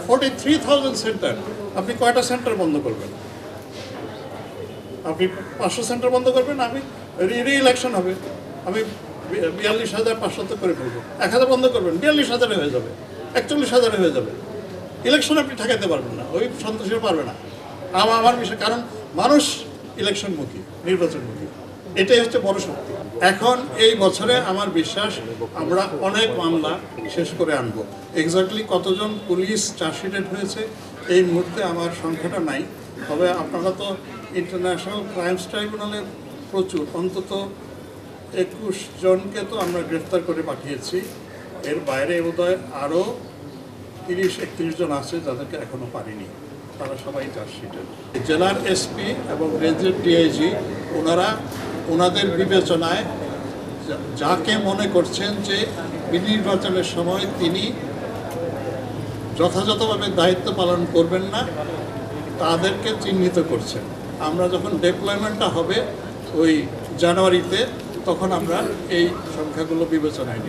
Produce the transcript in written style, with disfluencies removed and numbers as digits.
43,000 centre, আপনি কয়টা centre বন্ধ করবেন? আপনি 500 সেন্টার বন্ধ করবেন, আমি রি-ইলেকশন হবে, আমি 42,500 করে ফেলবো। 1,000 বন্ধ করবেন, 42,000 হয়ে যাবে, 41,000 হয়ে যাবে। ইলেকশন আপনি ঠেকাতে পারবেন না, ওই সন্ত্রাসীরা পারবে না। আমার বিষয়, কারণ মানুষ ইলেকশনমুখী, নির্বাচনমুখী, এটাই হচ্ছে বড় শক্তি। এখন এই বছরে আমার বিশ্বাস আমরা অনেক মামলা শেষ করে আনবো। এক্স্যাক্টলি কতজন পুলিশ চার্জশিটেড হয়েছে এই মুহূর্তে আমার সংখ্যাটা নাই, তবে আপনারা তো ইন্টারন্যাশনাল ক্রাইমস ট্রাইব্যুনালে প্রচুর, অন্তত 21 জনকে তো আমরা গ্রেফতার করে পাঠিয়েছি। এর বাইরে বোধহয় আরও 30-31 জন আছে যাদেরকে এখনো পারিনি, তারা সবাই চার্জশিটেড। জেলার এসপি এবং রেঞ্জের ডিআইজি ওনাদের বিবেচনায় যাকে মনে করছেন যে নির্বাচনের সময় তিনি যথাযথভাবে দায়িত্ব পালন করবেন না, তাদেরকে চিহ্নিত করছেন। আমরা যখন ডেপ্লয়মেন্টটা হবে ওই জানুয়ারিতে, তখন আমরা এই সংখ্যাগুলো বিবেচনায় নিই।